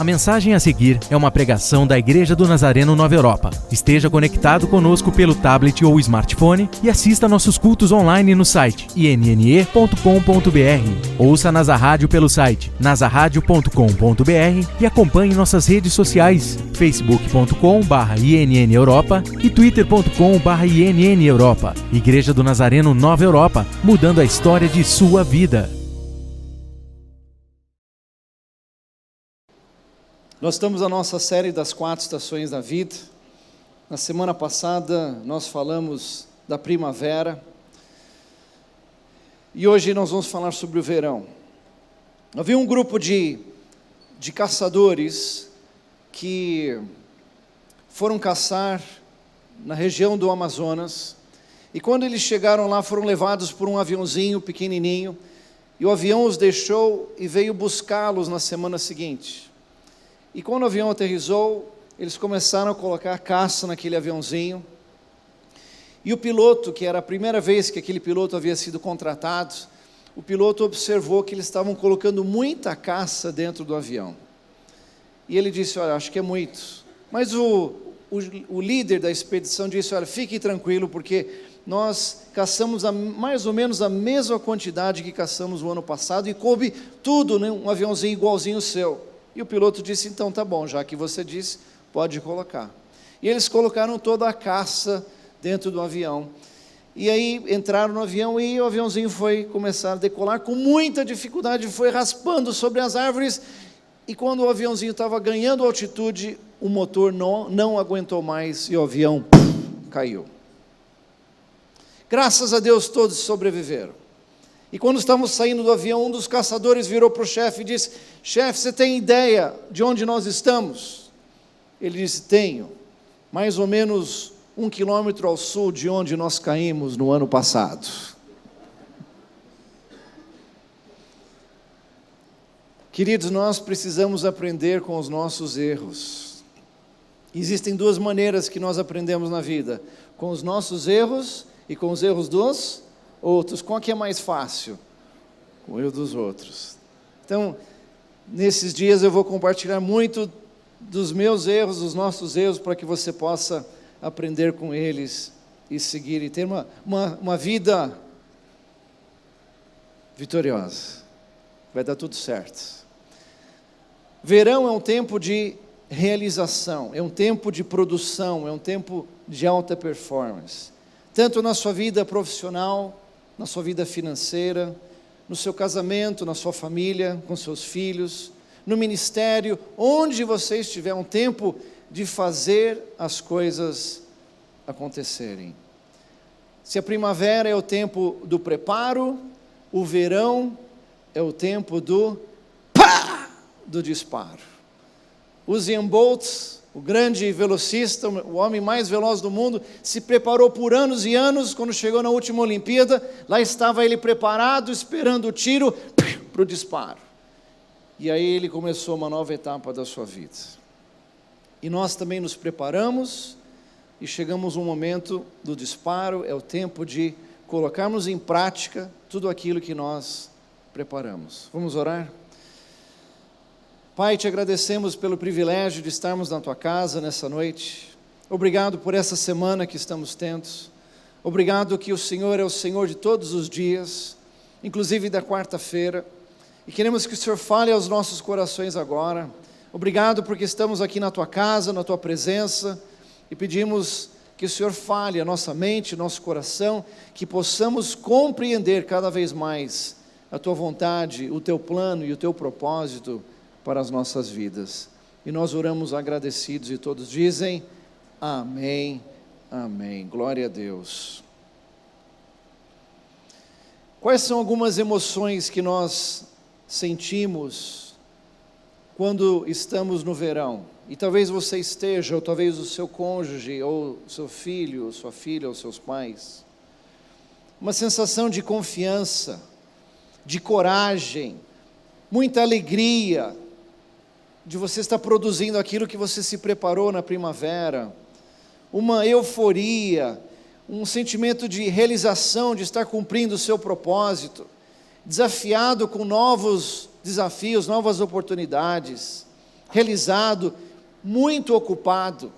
A mensagem a seguir é uma pregação da Igreja do Nazareno Nova Europa. Esteja conectado conosco pelo tablet ou smartphone e assista nossos cultos online no site inne.com.br. Ouça Nasa Rádio pelo site nasaradio.com.br e acompanhe nossas redes sociais facebook.com/INN Europa e twitter.com/INN Europa. Igreja do Nazareno Nova Europa, mudando a história de sua vida. Nós estamos na nossa série das 4 estações da vida. Na semana passada nós falamos da primavera e hoje nós vamos falar sobre o verão. Havia um grupo de caçadores que foram caçar na região do Amazonas e quando eles chegaram lá foram levados por um aviãozinho pequenininho e o avião os deixou e veio buscá-los na semana seguinte. E quando o avião aterrissou, eles começaram a colocar caça naquele aviãozinho. E o piloto, que era a primeira vez que aquele piloto havia sido contratado, o piloto observou que eles estavam colocando muita caça dentro do avião. E ele disse, olha, acho que é muito. Mas o líder da expedição disse, olha, fique tranquilo, porque nós caçamos mais ou menos a mesma quantidade que caçamos no ano passado e coube tudo, né, um aviãozinho igualzinho o seu. E o piloto disse, então tá bom, já que você disse, pode colocar. E eles colocaram toda a caça dentro do avião. E aí entraram no avião e o aviãozinho foi começar a decolar com muita dificuldade, foi raspando sobre as árvores. E quando o aviãozinho estava ganhando altitude, o motor não aguentou mais e o avião caiu. Graças a Deus todos sobreviveram. E quando estávamos saindo do avião, um dos caçadores virou para o chefe e disse, chefe, você tem ideia de onde nós estamos? Ele disse, tenho, mais ou menos 1 quilômetro ao sul de onde nós caímos no ano passado. Queridos, nós precisamos aprender com os nossos erros. Existem 2 maneiras que nós aprendemos na vida, com os nossos erros e com os erros dos outros. Qual que é mais fácil? Com o erro dos outros. Então, nesses dias eu vou compartilhar muito dos meus erros, dos nossos erros, para que você possa aprender com eles e seguir e ter uma vida vitoriosa. Vai dar tudo certo. Verão é um tempo de realização, é um tempo de produção, é um tempo de alta performance. Tanto na sua vida profissional, na sua vida financeira, no seu casamento, na sua família, com seus filhos, no ministério, onde você estiver, um tempo de fazer as coisas acontecerem. Se a primavera é o tempo do preparo, o verão é o tempo do disparo. Usain Bolt, o grande velocista, o homem mais veloz do mundo, se preparou por anos e anos. Quando chegou na última Olimpíada, lá estava ele preparado, esperando o tiro para o disparo. E aí ele começou uma nova etapa da sua vida. E nós também nos preparamos e chegamos no momento do disparo, é o tempo de colocarmos em prática tudo aquilo que nós preparamos. Vamos orar? Pai, te agradecemos pelo privilégio de estarmos na Tua casa nessa noite. Obrigado por essa semana que estamos tendo. Obrigado que o Senhor é o Senhor de todos os dias, inclusive da quarta-feira. E queremos que o Senhor fale aos nossos corações agora. Obrigado porque estamos aqui na Tua casa, na Tua presença. E pedimos que o Senhor fale a nossa mente, nosso coração, que possamos compreender cada vez mais a Tua vontade, o Teu plano e o Teu propósito para as nossas vidas. E nós oramos agradecidos e todos dizem amém, amém. Glória a Deus. Quais são algumas emoções que nós sentimos quando estamos no verão? E talvez você esteja, ou talvez o seu cônjuge, ou seu filho, ou sua filha, ou seus pais. Uma sensação de confiança, de coragem, muita alegria, de você estar produzindo aquilo que você se preparou na primavera, uma euforia, um sentimento de realização, de estar cumprindo o seu propósito, desafiado com novos desafios, novas oportunidades, realizado, muito ocupado,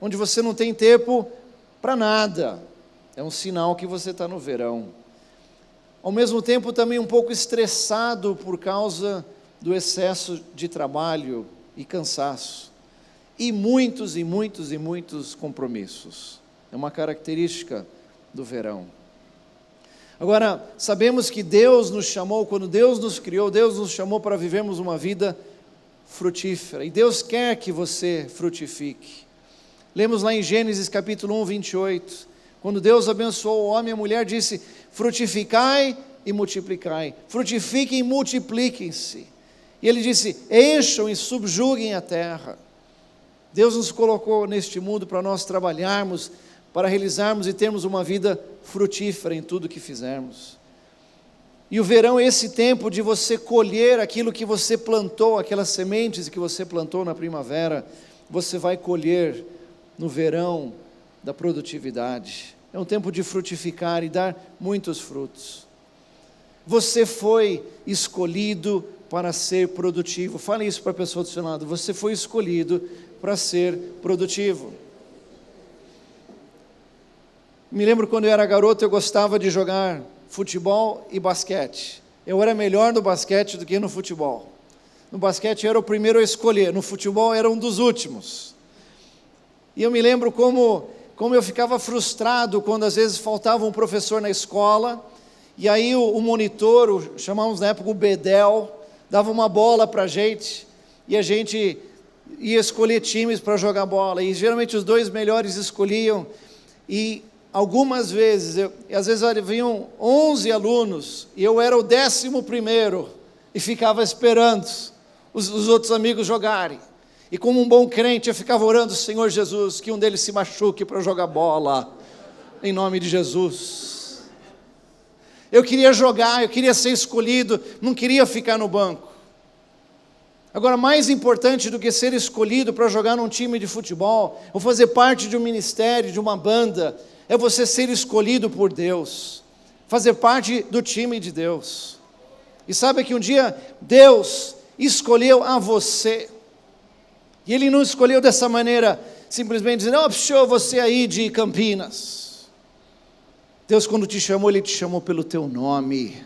onde você não tem tempo para nada. É um sinal que você está no verão. Ao mesmo tempo também um pouco estressado por causa do excesso de trabalho e cansaço. E muitos compromissos. É uma característica do verão. Agora, sabemos que Deus nos chamou, quando Deus nos criou, Deus nos chamou para vivermos uma vida frutífera. E Deus quer que você frutifique. Lemos lá em Gênesis capítulo 1, 28. Quando Deus abençoou o homem e a mulher, disse: frutificai e multiplicai. Frutifiquem e multipliquem-se. E ele disse: encham e subjuguem a terra. Deus nos colocou neste mundo para nós trabalharmos, para realizarmos e termos uma vida frutífera em tudo que fizermos. E o verão é esse tempo de você colher aquilo que você plantou, aquelas sementes que você plantou na primavera, você vai colher no verão da produtividade. É um tempo de frutificar e dar muitos frutos. Você foi escolhido para ser produtivo. Fale isso para a pessoa do seu lado. Você foi escolhido para ser produtivo. Me lembro quando eu era garoto, eu gostava de jogar futebol e basquete. Eu era melhor no basquete do que no futebol. No basquete eu era o primeiro a escolher, no futebol eu era um dos últimos. E eu me lembro como eu ficava frustrado quando às vezes faltava um professor na escola, e aí o monitor, chamávamos na época o bedel, dava uma bola para a gente, e a gente ia escolher times para jogar bola, e geralmente os 2 melhores escolhiam, e algumas vezes, às vezes vinham 11 alunos, e eu era o 11º, e ficava esperando os outros amigos jogarem. E como um bom crente, eu ficava orando: Senhor Jesus, que um deles se machuque para jogar bola, em nome de Jesus. Eu queria jogar, eu queria ser escolhido, não queria ficar no banco. Agora, mais importante do que ser escolhido para jogar num time de futebol, ou fazer parte de um ministério, de uma banda, é você ser escolhido por Deus, fazer parte do time de Deus. E sabe que um dia Deus escolheu a você, e Ele não escolheu dessa maneira, simplesmente dizendo: ó, puxou você aí de Campinas. Deus, quando te chamou, Ele te chamou pelo teu nome.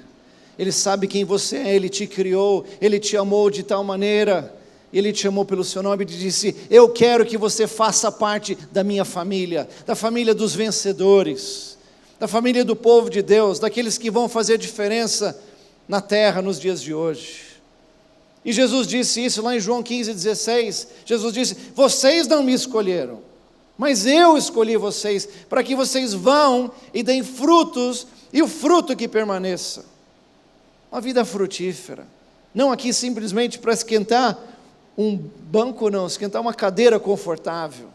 Ele sabe quem você é, Ele te criou, Ele te amou de tal maneira, Ele te chamou pelo seu nome e disse: eu quero que você faça parte da minha família, da família dos vencedores, da família do povo de Deus, daqueles que vão fazer diferença na terra nos dias de hoje. E Jesus disse isso lá em João 15,16, Jesus disse: vocês não me escolheram, mas eu escolhi vocês, para que vocês vão e deem frutos, e o fruto que permaneça. Uma vida frutífera, não aqui simplesmente para esquentar um banco, não, esquentar uma cadeira confortável,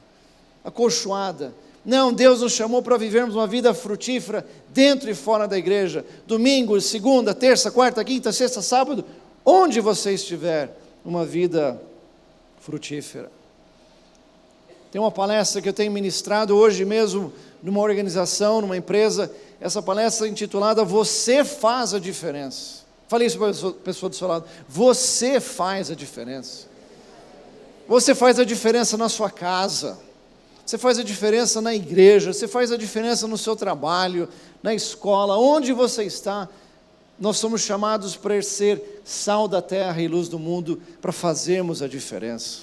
acolchoada. Não, Deus nos chamou para vivermos uma vida frutífera dentro e fora da igreja, domingo, segunda, terça, quarta, quinta, sexta, sábado, onde você estiver, uma vida frutífera. Tem uma palestra que eu tenho ministrado hoje mesmo, numa organização, numa empresa, essa palestra é intitulada Você Faz a Diferença. Falei isso para a pessoa do seu lado: você faz a diferença. Você faz a diferença na sua casa, você faz a diferença na igreja, você faz a diferença no seu trabalho, na escola, onde você está. Nós somos chamados para ser sal da terra e luz do mundo, para fazermos a diferença.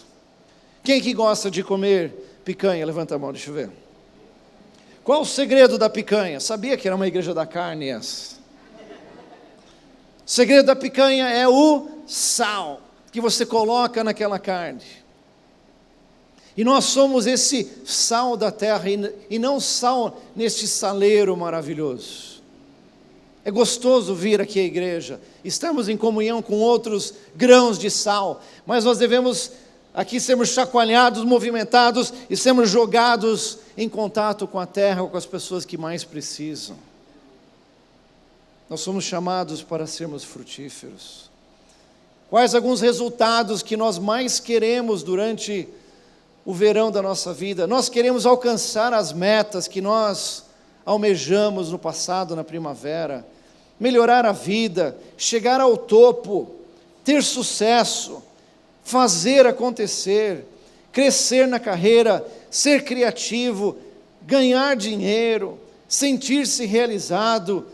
Quem que gosta de comer picanha? Levanta a mão, deixa eu ver. Qual o segredo da picanha? Sabia que era uma igreja da carne essa? O segredo da picanha é o sal que você coloca naquela carne. E nós somos esse sal da terra, e não sal neste saleiro maravilhoso. É gostoso vir aqui à igreja, estamos em comunhão com outros grãos de sal, mas nós devemos aqui sermos chacoalhados, movimentados e sermos jogados em contato com a terra, com as pessoas que mais precisam. Nós somos chamados para sermos frutíferos. Quais alguns resultados que nós mais queremos durante o verão da nossa vida? Nós queremos alcançar as metas que nós almejamos no passado, na primavera, melhorar a vida, chegar ao topo, ter sucesso, fazer acontecer, crescer na carreira, ser criativo, ganhar dinheiro, sentir-se realizado,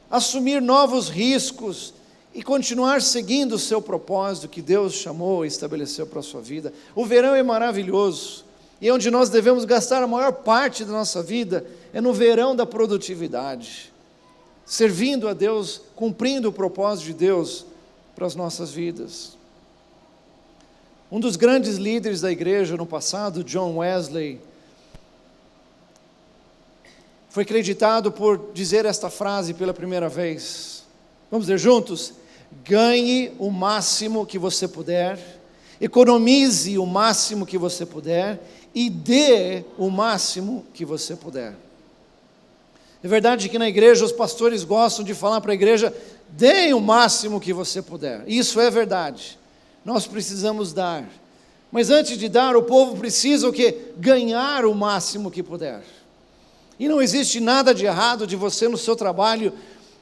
assumir novos riscos e continuar seguindo o seu propósito que Deus chamou e estabeleceu para a sua vida. O verão é maravilhoso, e onde nós devemos gastar a maior parte da nossa vida é no verão da produtividade, servindo a Deus, cumprindo o propósito de Deus para as nossas vidas. Um dos grandes líderes da igreja no passado, John Wesley, foi acreditado por dizer esta frase pela primeira vez. Vamos dizer juntos? Ganhe o máximo que você puder, economize o máximo que você puder e dê o máximo que você puder. É verdade que na igreja os pastores gostam de falar para a igreja, dê o máximo que você puder. Isso é verdade. Nós precisamos dar. Mas antes de dar, o povo precisa o quê? Ganhar o máximo que puder. E não existe nada de errado de você no seu trabalho,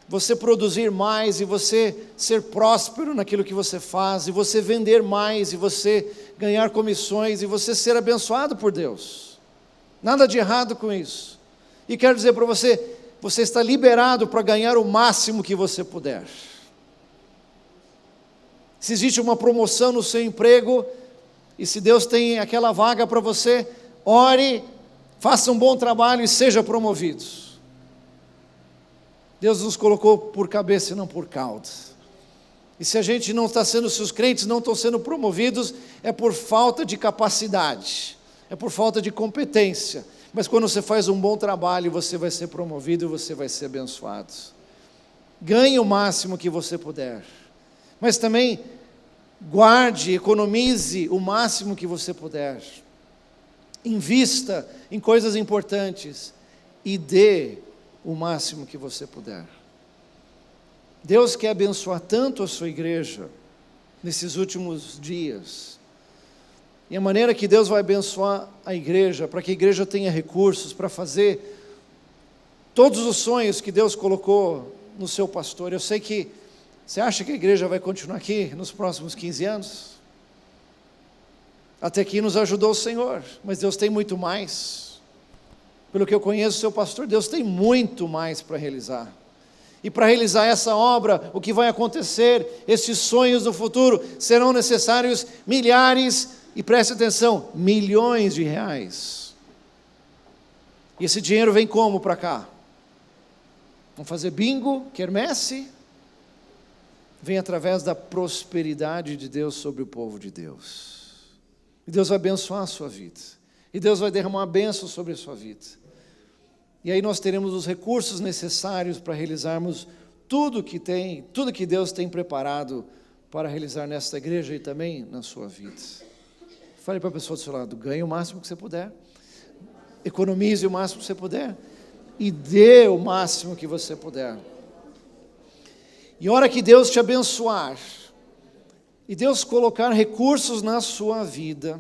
você produzir mais e você ser próspero naquilo que você faz, e você vender mais, e você ganhar comissões, e você ser abençoado por Deus. Nada de errado com isso. E quero dizer para você, você está liberado para ganhar o máximo que você puder. Se existe uma promoção no seu emprego, e se Deus tem aquela vaga para você, ore, faça um bom trabalho e seja promovido. Deus nos colocou por cabeça e não por cauda. E se a gente não está sendo, se os crentes não estão sendo promovidos, é por falta de capacidade, é por falta de competência. Mas quando você faz um bom trabalho, você vai ser promovido e você vai ser abençoado. Ganhe o máximo que você puder. Mas também guarde, economize o máximo que você puder. Invista em coisas importantes e dê o máximo que você puder. Deus quer abençoar tanto a sua igreja nesses últimos dias. E a maneira que Deus vai abençoar a igreja, para que a igreja tenha recursos para fazer todos os sonhos que Deus colocou no seu pastor. Eu sei que você acha que a igreja vai continuar aqui nos próximos 15 anos? Até aqui nos ajudou o Senhor, mas Deus tem muito mais. Pelo que eu conheço o seu pastor, Deus tem muito mais para realizar. E para realizar essa obra, o que vai acontecer, esses sonhos no futuro, serão necessários milhares, e preste atenção, milhões de reais. E esse dinheiro vem como para cá? Vamos fazer bingo, quermesse? Vem através da prosperidade de Deus sobre o povo de Deus. E Deus vai abençoar a sua vida. E Deus vai derramar uma bênção sobre a sua vida. E aí nós teremos os recursos necessários para realizarmos tudo que Deus tem preparado para realizar nesta igreja e também na sua vida. Fale para a pessoa do seu lado, ganhe o máximo que você puder, economize o máximo que você puder e dê o máximo que você puder. E a hora que Deus te abençoar, e Deus colocar recursos na sua vida,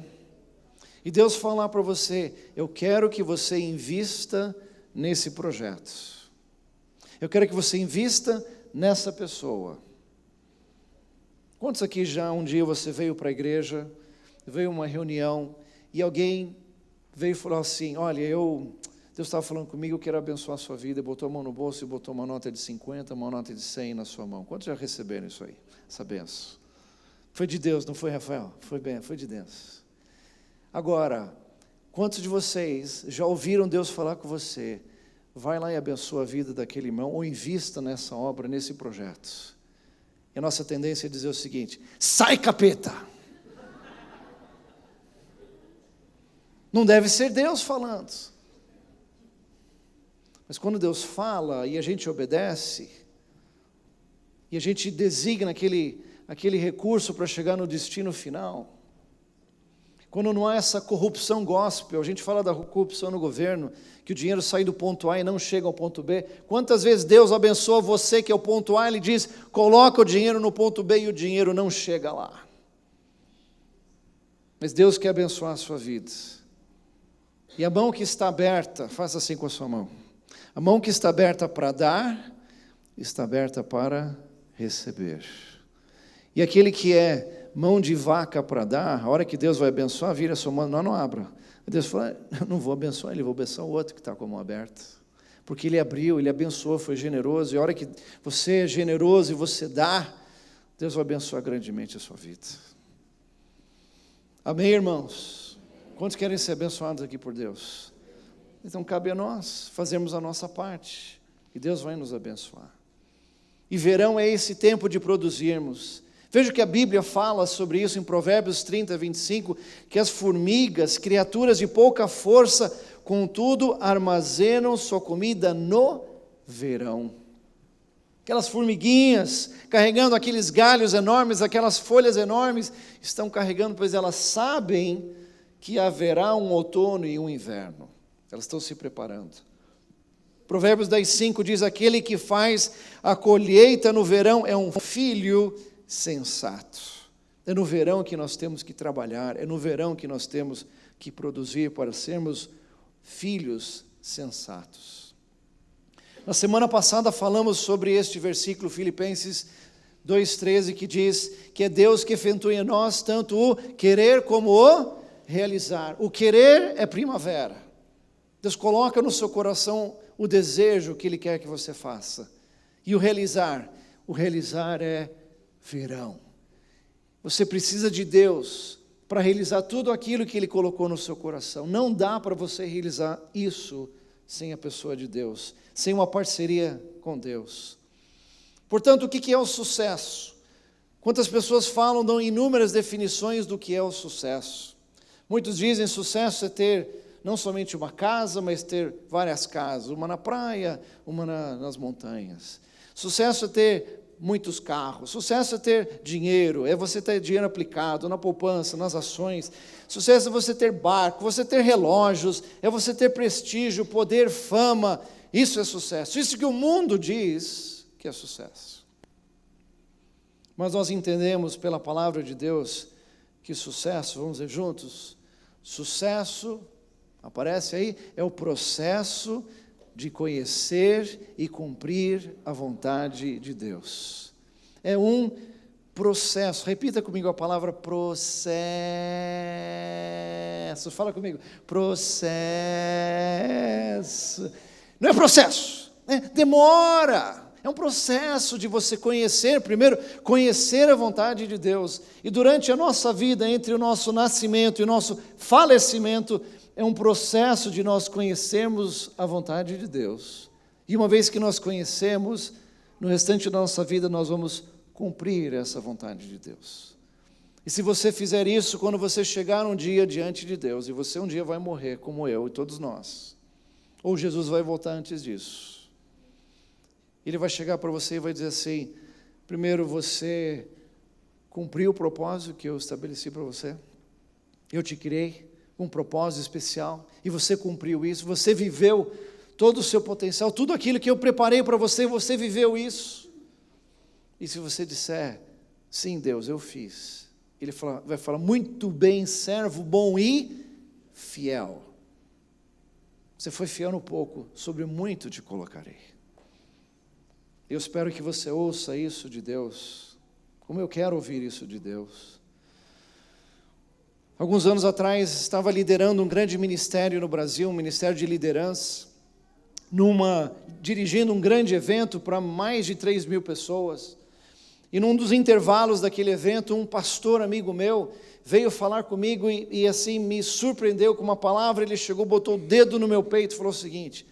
e Deus falar para você, eu quero que você invista nesse projeto. Eu quero que você invista nessa pessoa. Quantos aqui já um dia você veio para a igreja, veio uma reunião, e alguém veio e falou assim, olha, Deus estava falando comigo, eu quero abençoar a sua vida, e botou a mão no bolso e botou uma nota de 50, uma nota de 100 na sua mão. Quantos já receberam isso aí, essa benção? Foi de Deus, não foi, Rafael? Foi de Deus. Agora, quantos de vocês já ouviram Deus falar com você, vai lá e abençoa a vida daquele irmão, ou invista nessa obra, nesse projeto? E a nossa tendência é dizer o seguinte, sai capeta! Não deve ser Deus falando. Mas quando Deus fala e a gente obedece, e a gente designa aquele recurso para chegar no destino final, quando não há essa corrupção gospel, a gente fala da corrupção no governo, que o dinheiro sai do ponto A e não chega ao ponto B. Quantas vezes Deus abençoa você que é o ponto A, Ele diz, coloca o dinheiro no ponto B e o dinheiro não chega lá. Mas Deus quer abençoar a sua vida. E a mão que está aberta, faça assim com a sua mão. A mão que está aberta para dar, está aberta para receber. E aquele que é mão de vaca para dar, a hora que Deus vai abençoar, vira a sua mão, não abra. Deus fala, eu não vou abençoar ele, vou abençoar o outro que está com a mão aberta. Porque ele abriu, ele abençoou, foi generoso, e a hora que você é generoso e você dá, Deus vai abençoar grandemente a sua vida. Amém, irmãos? Quantos querem ser abençoados aqui por Deus? Então cabe a nós fazermos a nossa parte, e Deus vai nos abençoar. E verão é esse tempo de produzirmos. Veja que a Bíblia fala sobre isso em Provérbios 30, 25, que as formigas, criaturas de pouca força, contudo, armazenam sua comida no verão. Aquelas formiguinhas, carregando aqueles galhos enormes, aquelas folhas enormes, estão carregando, pois elas sabem que haverá um outono e um inverno. Elas estão se preparando. Provérbios 10:5 diz, aquele que faz a colheita no verão é um filho sensato. É no verão que nós temos que trabalhar, é no verão que nós temos que produzir para sermos filhos sensatos. Na semana passada falamos sobre este versículo, Filipenses 2:13, que diz que é Deus que efetua em nós tanto o querer como o realizar. O querer é primavera. Deus coloca no seu coração o desejo que Ele quer que você faça. E o realizar é verão. Você precisa de Deus para realizar tudo aquilo que Ele colocou no seu coração. Não dá para você realizar isso sem a pessoa de Deus, sem uma parceria com Deus. Portanto, o que é o sucesso? Quantas pessoas falam, dão inúmeras definições do que é o sucesso. Muitos dizem que sucesso é ter não somente uma casa, mas ter várias casas, uma na praia, uma nas montanhas. Sucesso é ter muitos carros, sucesso é ter dinheiro, é você ter dinheiro aplicado na poupança, nas ações. Sucesso é você ter barco, você ter relógios, é você ter prestígio, poder, fama. Isso é sucesso. Isso que o mundo diz que é sucesso. Mas nós entendemos pela palavra de Deus que sucesso, vamos dizer juntos, sucesso, aparece aí, é o processo de conhecer e cumprir a vontade de Deus. É um processo. Repita comigo a palavra processo. Fala comigo. Processo. Não é processo, demora. É um processo de você conhecer, primeiro, conhecer a vontade de Deus. E durante a nossa vida, entre o nosso nascimento e o nosso falecimento, é um processo de nós conhecermos a vontade de Deus. E uma vez que nós conhecemos, no restante da nossa vida nós vamos cumprir essa vontade de Deus. E se você fizer isso, quando você chegar um dia diante de Deus, e você um dia vai morrer como eu e todos nós, ou Jesus vai voltar antes disso, Ele vai chegar para você e vai dizer assim, primeiro, você cumpriu o propósito que eu estabeleci para você? Eu te criei com um propósito especial, e você cumpriu isso, você viveu todo o seu potencial, tudo aquilo que eu preparei para você, você viveu isso. E se você disser, sim Deus, eu fiz, Ele vai falar, muito bem, servo bom e fiel. Você foi fiel no pouco, sobre muito te colocarei. Eu espero que você ouça isso de Deus, como eu quero ouvir isso de Deus. Alguns anos atrás, estava liderando um grande ministério no Brasil, um ministério de liderança, dirigindo um grande evento para mais de 3.000 pessoas. E num dos intervalos daquele evento, um pastor amigo meu veio falar comigo e assim me surpreendeu com uma palavra. Ele chegou, botou o dedo no meu peito e falou o seguinte,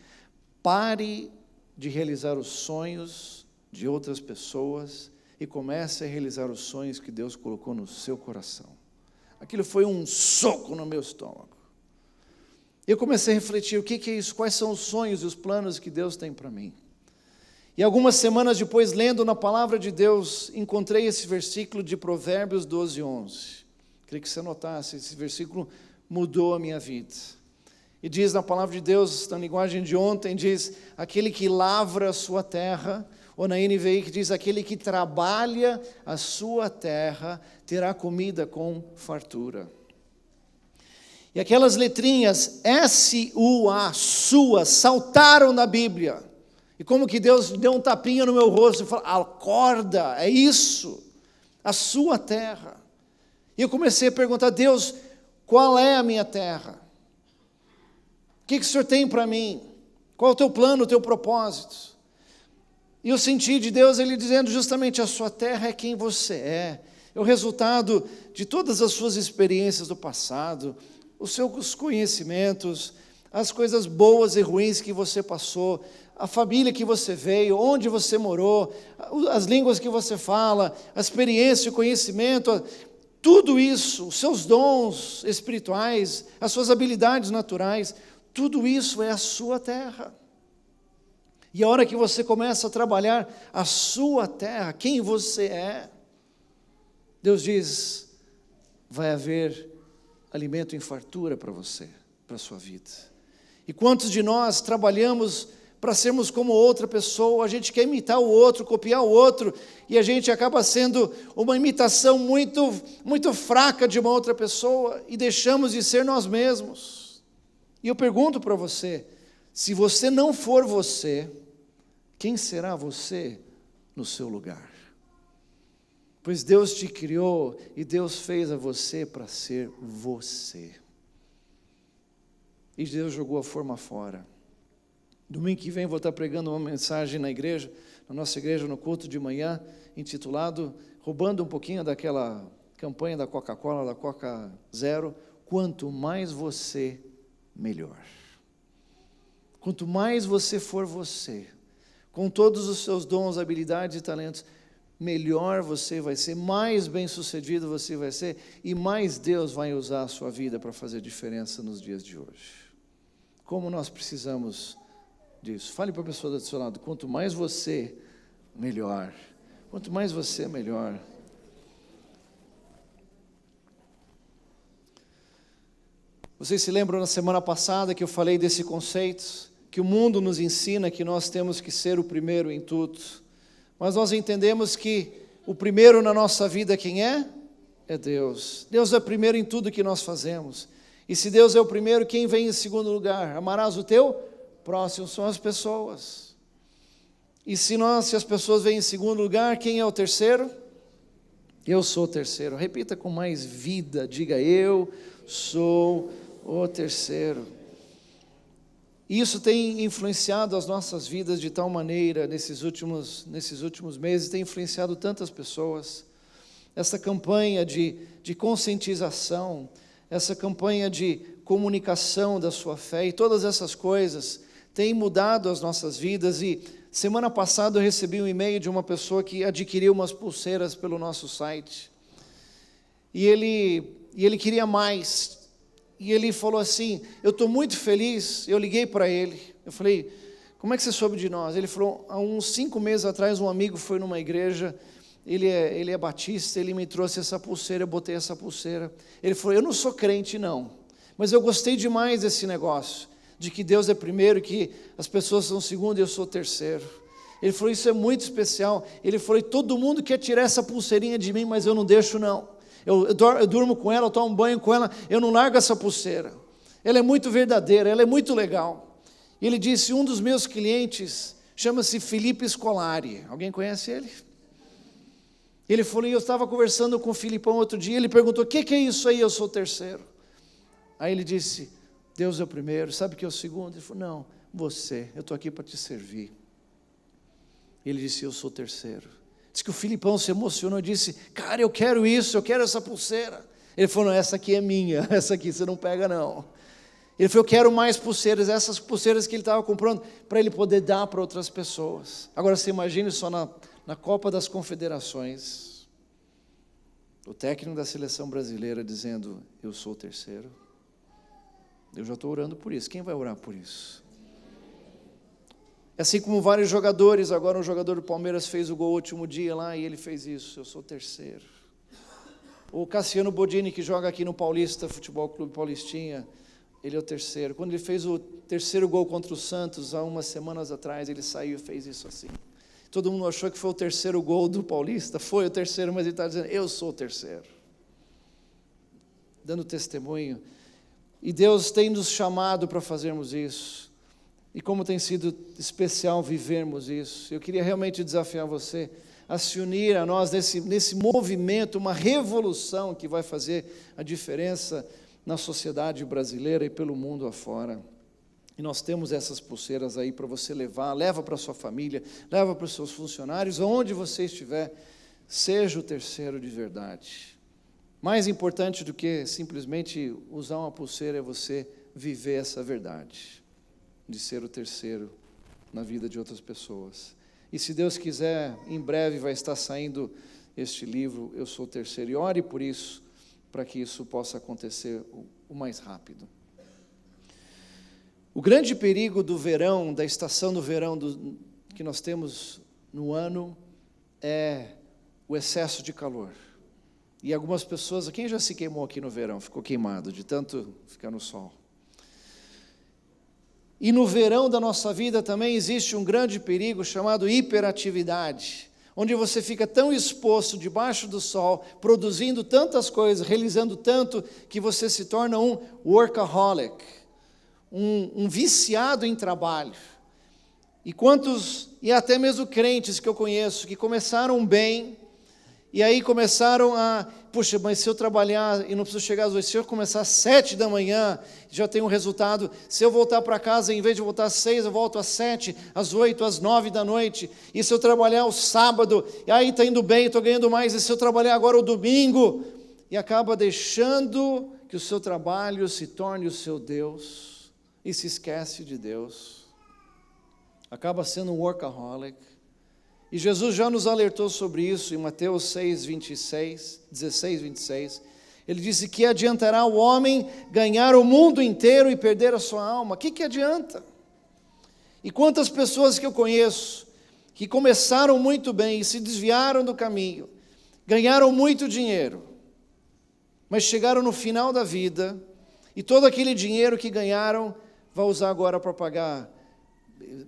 pare de realizar os sonhos de outras pessoas e comece a realizar os sonhos que Deus colocou no seu coração. Aquilo foi um soco no meu estômago. Eu comecei a refletir, o que é isso? Quais são os sonhos e os planos que Deus tem para mim? E algumas semanas depois, lendo na palavra de Deus, encontrei esse versículo de Provérbios 12:11. Queria que você notasse, esse versículo mudou a minha vida. E diz na palavra de Deus, na linguagem de ontem, diz, aquele que lavra a sua terra, ou na NVI que diz, aquele que trabalha a sua terra, terá comida com fartura. E aquelas letrinhas S-U-A, sua, saltaram na Bíblia. E como que Deus deu um tapinha no meu rosto e falou, acorda, é isso, a sua terra. E eu comecei a perguntar: Deus, qual é a minha terra? O que o Senhor tem para mim? Qual é o teu plano, o teu propósito? E eu senti de Deus Ele dizendo justamente: a sua terra é quem você é o resultado de todas as suas experiências do passado, os seus conhecimentos, as coisas boas e ruins que você passou, a família que você veio, onde você morou, as línguas que você fala, a experiência, o conhecimento, tudo isso, os seus dons espirituais, as suas habilidades naturais, tudo isso é a sua terra. E a hora que você começa a trabalhar a sua terra, quem você é, Deus diz: vai haver alimento em fartura para você, para a sua vida. E quantos de nós trabalhamos para sermos como outra pessoa? A gente quer imitar o outro, copiar o outro, e a gente acaba sendo uma imitação muito, muito fraca de uma outra pessoa, e deixamos de ser nós mesmos. E eu pergunto para você: se você não for você, quem será você no seu lugar? Pois Deus te criou e Deus fez a você para ser você. E Deus jogou a forma fora. Domingo que vem vou estar pregando uma mensagem na igreja, na nossa igreja, no culto de manhã, intitulado, roubando um pouquinho daquela campanha da Coca-Cola, da Coca Zero: quanto mais você, melhor. Quanto mais você for você, com todos os seus dons, habilidades e talentos, melhor você vai ser, mais bem-sucedido você vai ser, e mais Deus vai usar a sua vida para fazer diferença nos dias de hoje. Como nós precisamos disso. Fale para a pessoa do seu lado: quanto mais você, melhor. Quanto mais você, melhor. Vocês se lembram na semana passada que eu falei desse conceito, que o mundo nos ensina que nós temos que ser o primeiro em tudo, mas nós entendemos que o primeiro na nossa vida quem é? É Deus. Deus é primeiro em tudo que nós fazemos. E se Deus é o primeiro, quem vem em segundo lugar? Amarás o teu próximo, são as pessoas. E se as pessoas vêm em segundo lugar, quem é o terceiro? Eu sou o terceiro. Repita com mais vida, diga: eu sou o terceiro. Isso tem influenciado as nossas vidas de tal maneira, nesses últimos meses, tem influenciado tantas pessoas. Essa campanha de conscientização, essa campanha de comunicação da sua fé e todas essas coisas têm mudado as nossas vidas. E semana passada eu recebi um e-mail de uma pessoa que adquiriu umas pulseiras pelo nosso site. E ele queria mais. E ele falou assim: eu estou muito feliz. Eu liguei para ele, eu falei: como é que você soube de nós? Ele falou: há uns 5 meses atrás um amigo foi numa igreja, ele é batista, ele me trouxe essa pulseira, eu botei essa pulseira. Ele falou: eu não sou crente não, mas eu gostei demais desse negócio, de que Deus é primeiro, que as pessoas são segundo e eu sou terceiro. Ele falou: isso é muito especial. Ele falou: e todo mundo quer tirar essa pulseirinha de mim, mas eu não deixo não. Eu durmo com ela, eu tomo banho com ela, eu não largo essa pulseira. Ela é muito verdadeira, ela é muito legal. E ele disse: um dos meus clientes chama-se Felipe Scolari. Alguém conhece ele? Ele falou: e eu estava conversando com o Filipão outro dia, ele perguntou: o que é isso aí? Eu sou o terceiro. Aí ele disse: Deus é o primeiro, sabe que é o segundo? Ele falou: não, você, eu estou aqui para te servir. Ele disse: eu sou o terceiro. Diz que o Filipão se emocionou e disse: cara, eu quero isso, eu quero essa pulseira. Ele falou: não, essa aqui é minha, essa aqui você não pega não. Ele falou: eu quero mais pulseiras, essas pulseiras que ele estava comprando para ele poder dar para outras pessoas. Agora você imagine só na Copa das Confederações, o técnico da seleção brasileira dizendo: eu sou o terceiro. Eu já estou orando por isso. Quem vai orar por isso? Assim como vários jogadores, agora um jogador do Palmeiras fez o gol último dia lá e ele fez isso: eu sou o terceiro. O Cassiano Bodini, que joga aqui no Paulista, Futebol Clube Paulistinha, ele é o terceiro. Quando ele fez o terceiro gol contra o Santos, há umas semanas atrás, ele saiu e fez isso assim. Todo mundo achou que foi o terceiro gol do Paulista, foi o terceiro, mas ele está dizendo: eu sou o terceiro. Dando testemunho. E Deus tem nos chamado para fazermos isso. E como tem sido especial vivermos isso. Eu queria realmente desafiar você a se unir a nós nesse movimento, uma revolução que vai fazer a diferença na sociedade brasileira e pelo mundo afora. E nós temos essas pulseiras aí para você levar, leva para a sua família, leva para os seus funcionários, aonde você estiver, seja o terceiro de verdade. Mais importante do que simplesmente usar uma pulseira é você viver essa verdade, de ser o terceiro na vida de outras pessoas. E se Deus quiser, em breve vai estar saindo este livro, Eu Sou o Terceiro, e ore por isso, para que isso possa acontecer o mais rápido. O grande perigo do verão, da estação do verão que nós temos no ano, é o excesso de calor. E algumas pessoas, quem já se queimou aqui no verão, ficou queimado de tanto ficar no sol. E no verão da nossa vida também existe um grande perigo chamado hiperatividade, onde você fica tão exposto debaixo do sol, produzindo tantas coisas, realizando tanto, que você se torna um workaholic, um viciado em trabalho. E até mesmo crentes que eu conheço, que começaram bem, e aí começaram puxa, mas se eu trabalhar e não preciso chegar às 8, se eu começar às 7 da manhã, já tenho um resultado. Se eu voltar para casa, em vez de voltar às 6, eu volto às 7, às 8, às 9 da noite. E se eu trabalhar o sábado, e aí está indo bem, estou ganhando mais. E se eu trabalhar agora o domingo? E acaba deixando que o seu trabalho se torne o seu Deus, e se esquece de Deus. Acaba sendo um workaholic. E Jesus já nos alertou sobre isso em Mateus 16, 26. Ele disse que adiantará o homem ganhar o mundo inteiro e perder a sua alma. O que adianta? E quantas pessoas que eu conheço que começaram muito bem e se desviaram do caminho, ganharam muito dinheiro, mas chegaram no final da vida e todo aquele dinheiro que ganharam vai usar agora para pagar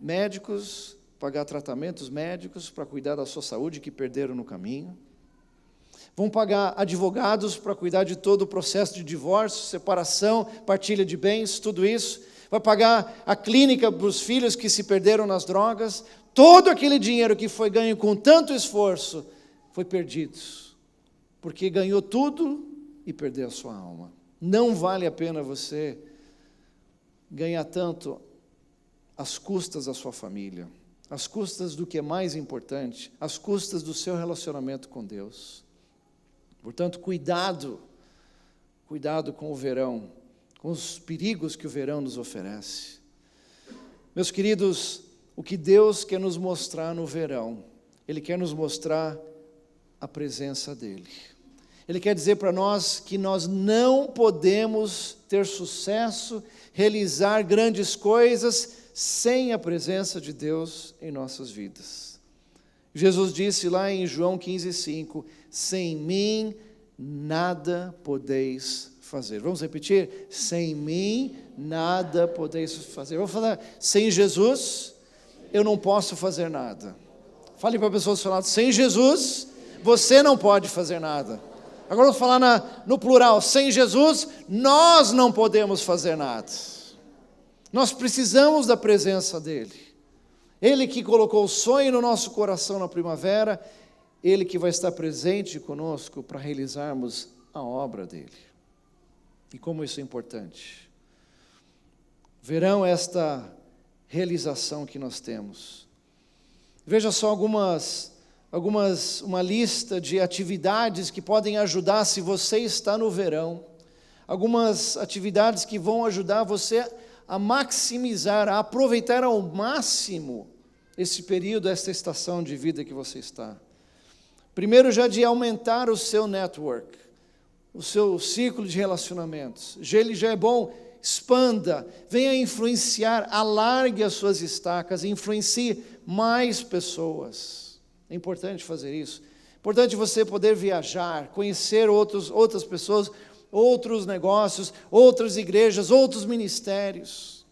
médicos, pagar tratamentos médicos para cuidar da sua saúde que perderam no caminho. Vão pagar advogados para cuidar de todo o processo de divórcio, separação, partilha de bens, tudo isso. Vai pagar a clínica para os filhos que se perderam nas drogas. Todo aquele dinheiro que foi ganho com tanto esforço foi perdido, porque ganhou tudo e perdeu a sua alma. Não vale a pena você ganhar tanto às custas da sua família, às custas do que é mais importante, às custas do seu relacionamento com Deus. Portanto, cuidado com o verão, com os perigos que o verão nos oferece. Meus queridos, o que Deus quer nos mostrar no verão, Ele quer nos mostrar a presença dEle. Ele quer dizer para nós que nós não podemos ter sucesso, realizar grandes coisas, sem a presença de Deus em nossas vidas. Jesus disse lá em João 15:5, sem mim nada podeis fazer. Vamos repetir? Sem mim nada podeis fazer. Vamos falar, sem Jesus eu não posso fazer nada. Fale para a pessoa do seu lado, sem Jesus você não pode fazer nada. Agora vamos falar no plural, sem Jesus nós não podemos fazer nada. Nós precisamos da presença dEle. Ele que colocou o sonho no nosso coração na primavera, Ele que vai estar presente conosco para realizarmos a obra dEle. E como isso é importante. Verão esta realização que nós temos. Veja só uma lista de atividades que podem ajudar se você está no verão. Algumas atividades que vão ajudar você a maximizar, a aproveitar ao máximo esse período, esta estação de vida que você está. Primeiro, já de aumentar o seu network, o seu círculo de relacionamentos. Ele já é bom, expanda, venha influenciar, alargue as suas estacas, influencie mais pessoas. É importante fazer isso. É importante você poder viajar, conhecer outras pessoas, outros negócios, outras igrejas, outros ministérios.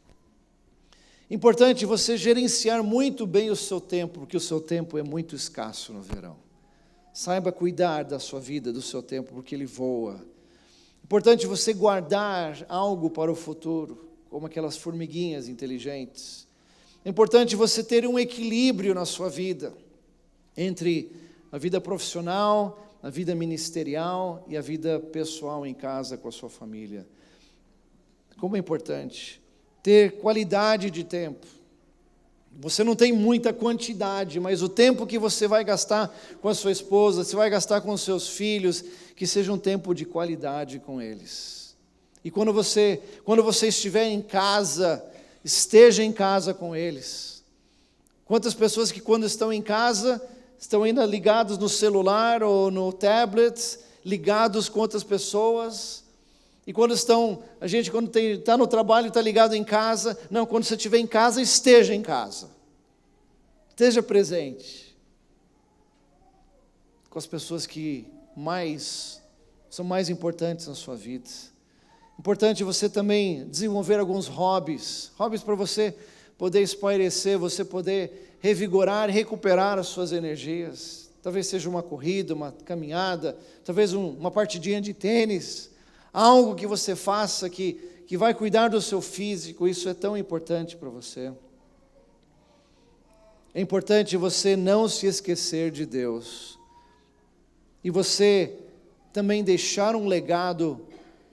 Importante você gerenciar muito bem o seu tempo, porque o seu tempo é muito escasso no verão. Saiba cuidar da sua vida, do seu tempo, porque ele voa. Importante você guardar algo para o futuro, como aquelas formiguinhas inteligentes. É importante você ter um equilíbrio na sua vida, entre na vida profissional, na vida ministerial e a vida pessoal em casa com a sua família. Como é importante ter qualidade de tempo. Você não tem muita quantidade, mas o tempo que você vai gastar com a sua esposa, você vai gastar com os seus filhos, que seja um tempo de qualidade com eles. E quando você estiver em casa, esteja em casa com eles. Quantas pessoas que quando estão em casa, estão ainda ligados no celular ou no tablet, ligados com outras pessoas. E quando a gente quando está no trabalho, está ligado em casa. Não, quando você estiver em casa, esteja em casa. Esteja presente. Com as pessoas que são mais importantes na sua vida. Importante você também desenvolver alguns hobbies. Hobbies para você poder espairecer, você poder revigorar, recuperar as suas energias. Talvez seja uma corrida, uma caminhada, talvez uma partidinha de tênis. Algo que você faça que vai cuidar do seu físico, isso é tão importante para você. É importante você não se esquecer de Deus. E você também deixar um legado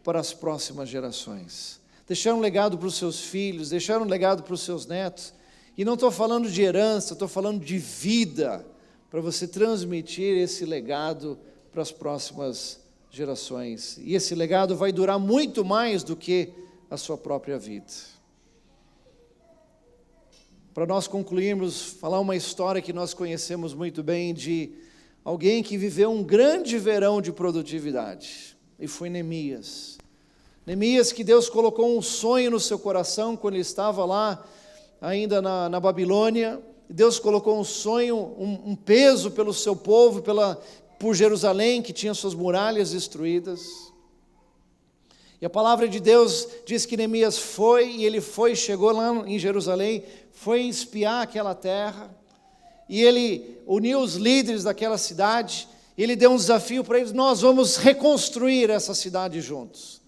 para as próximas gerações. Deixar um legado para os seus filhos, deixar um legado para os seus netos. E não estou falando de herança, estou falando de vida, para você transmitir esse legado para as próximas gerações. E esse legado vai durar muito mais do que a sua própria vida. Para nós concluirmos, falar uma história que nós conhecemos muito bem de alguém que viveu um grande verão de produtividade, e foi Neemias. Neemias, que Deus colocou um sonho no seu coração quando ele estava lá, ainda na Babilônia. Deus colocou um sonho, um peso pelo seu povo, por Jerusalém, que tinha suas muralhas destruídas. E a palavra de Deus diz que Neemias chegou lá em Jerusalém, foi espiar aquela terra, e ele uniu os líderes daquela cidade, e ele deu um desafio para eles: nós vamos reconstruir essa cidade juntos.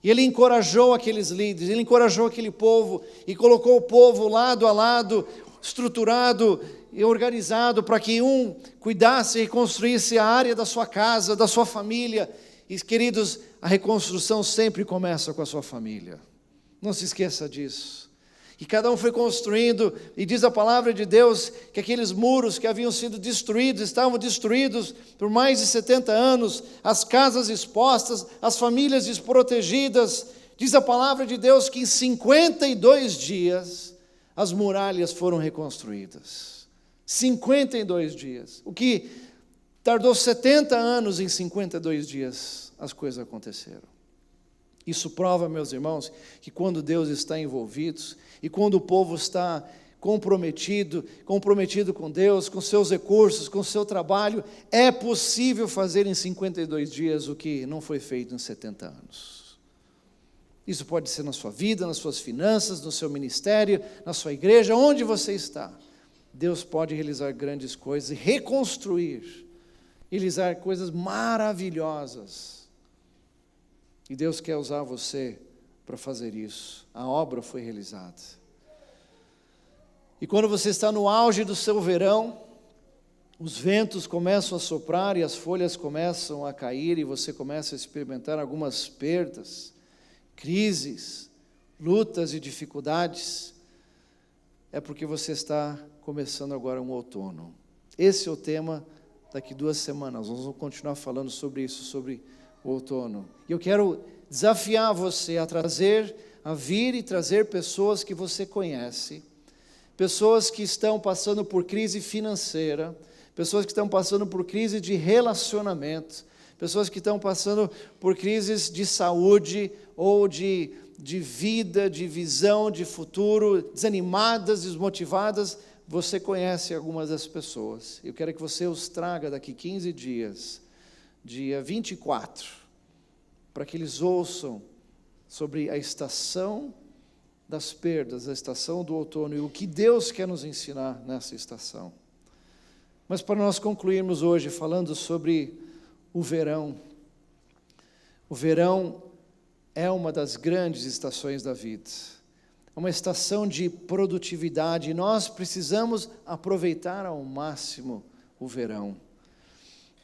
E ele encorajou aqueles líderes, ele encorajou aquele povo, e colocou o povo lado a lado, estruturado e organizado, para que um cuidasse e reconstruísse a área da sua casa, da sua família. E, queridos, a reconstrução sempre começa com a sua família. Não se esqueça disso. E cada um foi construindo, e diz a palavra de Deus que aqueles muros que haviam sido destruídos, estavam destruídos por mais de 70 anos, as casas expostas, as famílias desprotegidas. Diz a palavra de Deus que em 52 dias as muralhas foram reconstruídas. 52 dias. O que tardou 70 anos, em 52 dias as coisas aconteceram. Isso prova, meus irmãos, que quando Deus está envolvido e quando o povo está comprometido com Deus, com seus recursos, com seu trabalho, é possível fazer em 52 dias o que não foi feito em 70 anos. Isso pode ser na sua vida, nas suas finanças, no seu ministério, na sua igreja, onde você está. Deus pode realizar grandes coisas e reconstruir, realizar coisas maravilhosas. E Deus quer usar você para fazer isso. A obra foi realizada. E quando você está no auge do seu verão, os ventos começam a soprar e as folhas começam a cair e você começa a experimentar algumas perdas, crises, lutas e dificuldades, é porque você está começando agora um outono. Esse é o tema daqui 2 semanas. Nós vamos continuar falando sobre isso, sobre o outono. E eu quero desafiar você a vir e trazer pessoas que você conhece, pessoas que estão passando por crise financeira, pessoas que estão passando por crise de relacionamento, pessoas que estão passando por crises de saúde ou de vida, de visão, de futuro, desanimadas, desmotivadas. Você conhece algumas das pessoas. Eu quero que você os traga daqui 15 dias, dia 24, para que eles ouçam sobre a estação das perdas, a estação do outono e o que Deus quer nos ensinar nessa estação. Mas para nós concluirmos hoje falando sobre o verão. O verão é uma das grandes estações da vida. É uma estação de produtividade e nós precisamos aproveitar ao máximo o verão.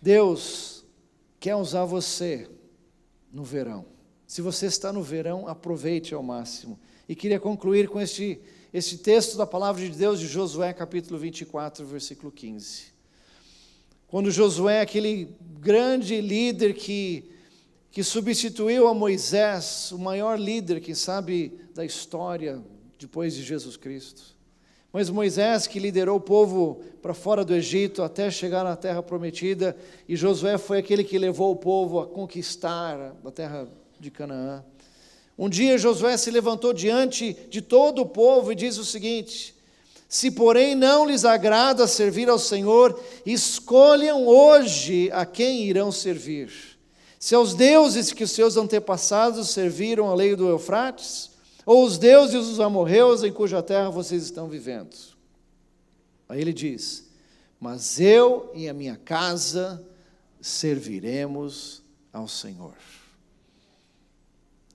Deus quer usar você no verão. Se você está no verão, aproveite ao máximo. E queria concluir com este texto da palavra de Deus de Josué, capítulo 24, versículo 15. Quando Josué, aquele grande líder que substituiu a Moisés, o maior líder, quem sabe, da história depois de Jesus Cristo. Mas Moisés que liderou o povo para fora do Egito até chegar na terra prometida, e Josué foi aquele que levou o povo a conquistar a terra de Canaã. Um dia Josué se levantou diante de todo o povo e diz o seguinte: se porém não lhes agrada servir ao Senhor, escolham hoje a quem irão servir. Se aos deuses que os seus antepassados serviram a lei do Eufrates, ou os deuses dos amorreus em cuja terra vocês estão vivendo. Aí ele diz: mas eu e a minha casa serviremos ao Senhor.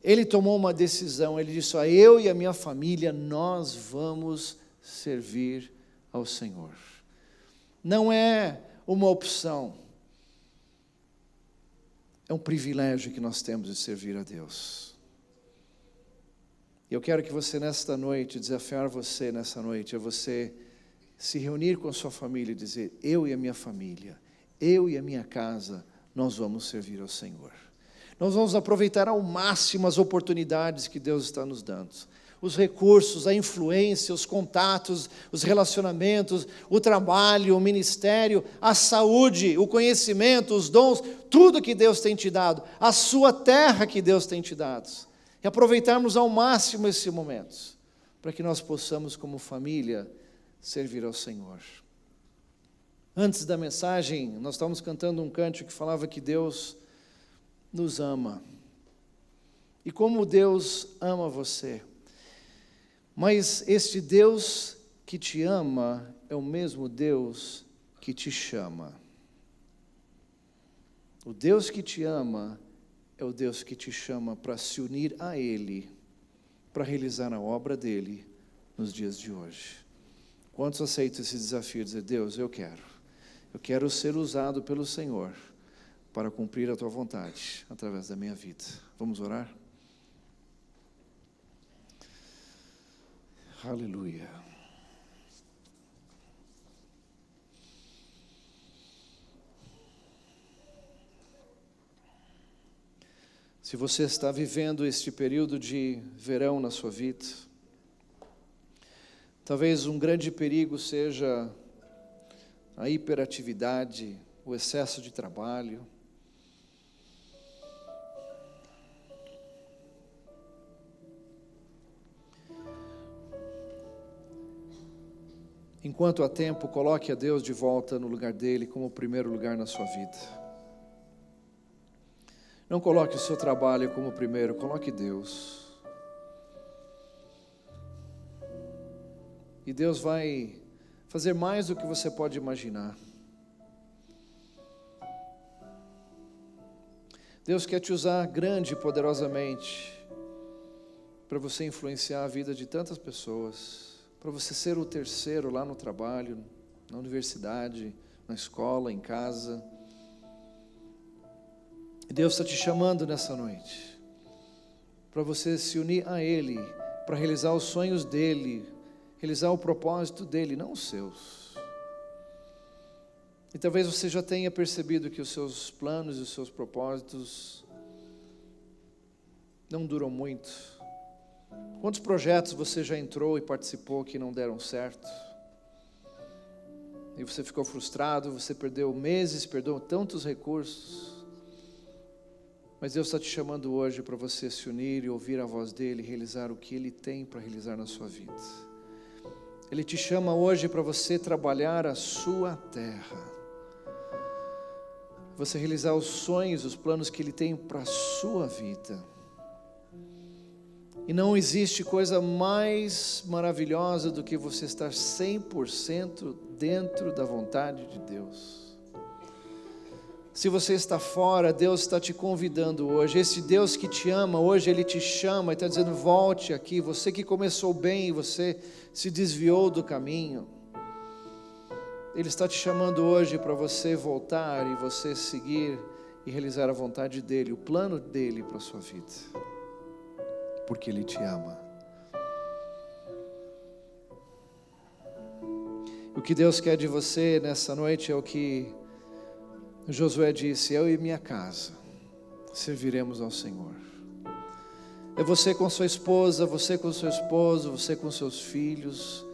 Ele tomou uma decisão, ele disse: eu e a minha família, nós vamos servir ao Senhor. Não é uma opção, é um privilégio que nós temos de servir a Deus. E eu quero que você nesta noite, desafiar você nessa noite, é você se reunir com a sua família e dizer: eu e a minha família, eu e a minha casa, nós vamos servir ao Senhor. Nós vamos aproveitar ao máximo as oportunidades que Deus está nos dando. Os recursos, a influência, os contatos, os relacionamentos, o trabalho, o ministério, a saúde, o conhecimento, os dons, tudo que Deus tem te dado, a sua terra que Deus tem te dado. E aproveitarmos ao máximo esse momento, para que nós possamos, como família, servir ao Senhor. Antes da mensagem, nós estávamos cantando um cântico que falava que Deus nos ama. E como Deus ama você. Mas este Deus que te ama é o mesmo Deus que te chama. O Deus que te ama é o Deus que te chama para se unir a Ele, para realizar a obra dEle nos dias de hoje. Quantos aceitam esse desafio de dizer: Deus, eu quero ser usado pelo Senhor para cumprir a Tua vontade através da minha vida. Vamos orar? Aleluia. Se você está vivendo este período de verão na sua vida, talvez um grande perigo seja a hiperatividade, o excesso de trabalho. Enquanto há tempo, coloque a Deus de volta no lugar dele, como o primeiro lugar na sua vida. Não coloque o seu trabalho como primeiro, coloque Deus. E Deus vai fazer mais do que você pode imaginar. Deus quer te usar grande e poderosamente para você influenciar a vida de tantas pessoas, para você ser o terceiro lá no trabalho, na universidade, na escola, em casa. E Deus está te chamando nessa noite para você se unir a Ele, para realizar os sonhos dEle, realizar o propósito dEle, não os seus. E talvez você já tenha percebido que os seus planos e os seus propósitos não duram muito. Quantos projetos você já entrou e participou que não deram certo? E você ficou frustrado, você perdeu meses, perdeu tantos recursos. Mas Deus está te chamando hoje para você se unir e ouvir a voz dEle, realizar o que Ele tem para realizar na sua vida. Ele te chama hoje para você trabalhar a sua terra. Você realizar os sonhos, os planos que Ele tem para a sua vida. E não existe coisa mais maravilhosa do que você estar 100% dentro da vontade de Deus. Se você está fora, Deus está te convidando hoje. Esse Deus que te ama, hoje Ele te chama e está dizendo: volte aqui. Você que começou bem e você se desviou do caminho. Ele está te chamando hoje para você voltar e você seguir e realizar a vontade dEle, o plano dEle para a sua vida, porque Ele te ama. O que Deus quer de você nessa noite é o que Josué disse: eu e minha casa serviremos ao Senhor. É você com sua esposa, você com seu esposo, você com seus filhos,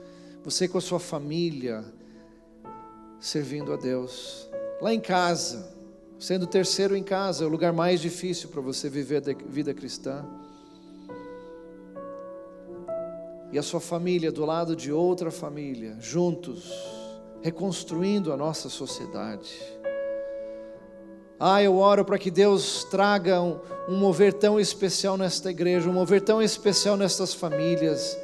você com a sua família, servindo a Deus. Lá em casa, sendo terceiro em casa, é o lugar mais difícil para você viver a vida cristã. E a sua família do lado de outra família, juntos, reconstruindo a nossa sociedade. Eu oro para que Deus traga um mover tão especial nesta igreja, um mover tão especial nestas famílias,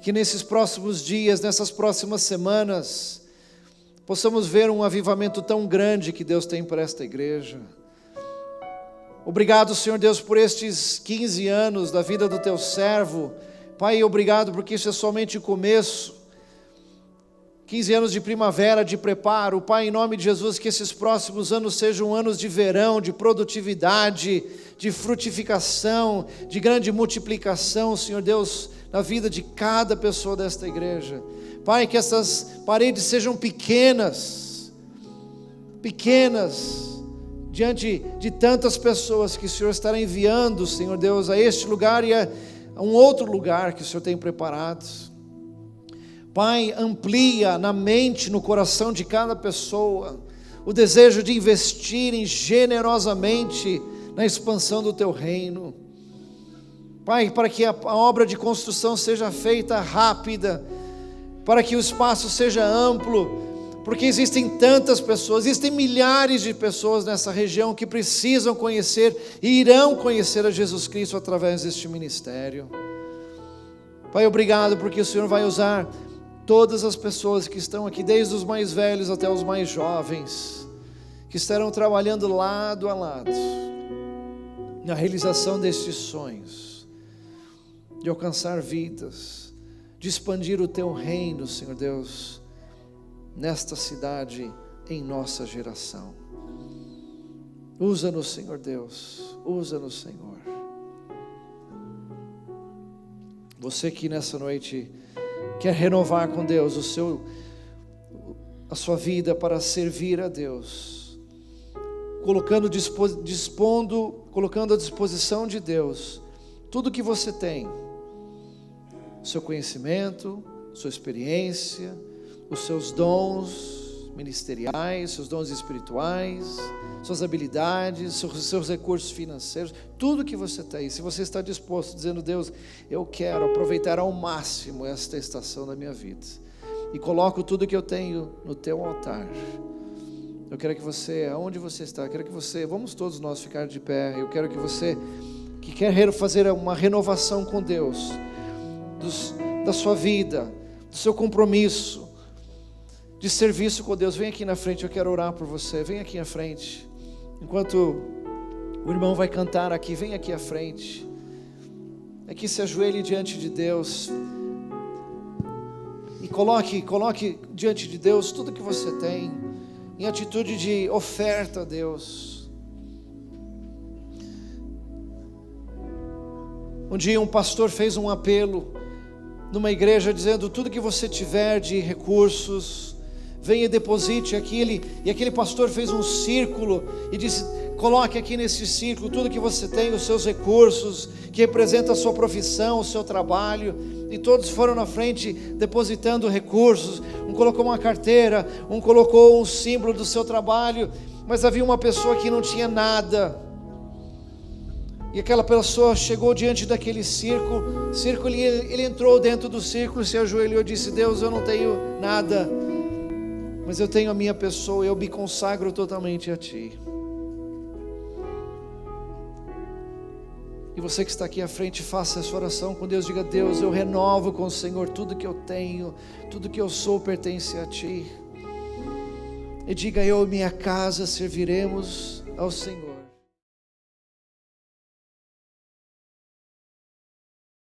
que nesses próximos dias, nessas próximas semanas, possamos ver um avivamento tão grande que Deus tem para esta igreja. Obrigado, Senhor Deus, por estes 15 anos da vida do Teu servo. Pai, obrigado porque isso é somente o começo. 15 anos de primavera, de preparo. Pai, em nome de Jesus, que esses próximos anos sejam anos de verão, de produtividade, de frutificação, de grande multiplicação, Senhor Deus, na vida de cada pessoa desta igreja. Pai, que essas paredes sejam pequenas, diante de tantas pessoas que o Senhor estará enviando, Senhor Deus, a este lugar e a um outro lugar que o Senhor tem preparado. Pai, amplia na mente, no coração de cada pessoa o desejo de investirem generosamente na expansão do Teu reino. Pai, para que a obra de construção seja feita rápida, para que o espaço seja amplo, porque existem tantas pessoas, existem milhares de pessoas nessa região que precisam conhecer e irão conhecer a Jesus Cristo através deste ministério. Pai, obrigado porque o Senhor vai usar todas as pessoas que estão aqui, desde os mais velhos até os mais jovens, que estarão trabalhando lado a lado na realização destes sonhos, de alcançar vidas, de expandir o Teu reino, Senhor Deus, nesta cidade, em nossa geração. Usa-nos, Senhor Deus, usa-nos, Senhor. Você que nessa noite quer renovar com Deus a sua vida para servir a Deus, colocando à disposição de Deus tudo que você tem, o seu conhecimento, sua experiência, os seus dons ministeriais, seus dons espirituais, suas habilidades, seus recursos financeiros, tudo que você tem. Se você está disposto, dizendo: Deus, eu quero aproveitar ao máximo esta estação da minha vida e coloco tudo que eu tenho no Teu altar. Eu quero que você, aonde você está, vamos todos nós ficar de pé. Eu quero que você, que quer fazer uma renovação com Deus, da sua vida, do seu compromisso, de serviço com Deus, vem aqui na frente, eu quero orar por você. Vem aqui à frente, enquanto o irmão vai cantar aqui, vem aqui à frente, aqui se ajoelhe diante de Deus, e coloque diante de Deus tudo que você tem, em atitude de oferta a Deus. Um dia um pastor fez um apelo numa igreja, dizendo: tudo que você tiver de recursos, venha e deposite aqui. E aquele pastor fez um círculo e disse: coloque aqui nesse círculo tudo que você tem, os seus recursos, que representa a sua profissão, o seu trabalho. E todos foram na frente depositando recursos. Um colocou uma carteira, um colocou um símbolo do seu trabalho, mas havia uma pessoa que não tinha nada. E aquela pessoa chegou diante daquele círculo, ele entrou dentro do círculo, se ajoelhou e disse: Deus, eu não tenho nada, mas eu tenho a minha pessoa, eu me consagro totalmente a Ti. E você que está aqui à frente, faça essa oração com Deus. Diga: Deus, eu renovo com o Senhor tudo que eu tenho, tudo que eu sou pertence a Ti. E diga: eu e minha casa serviremos ao Senhor.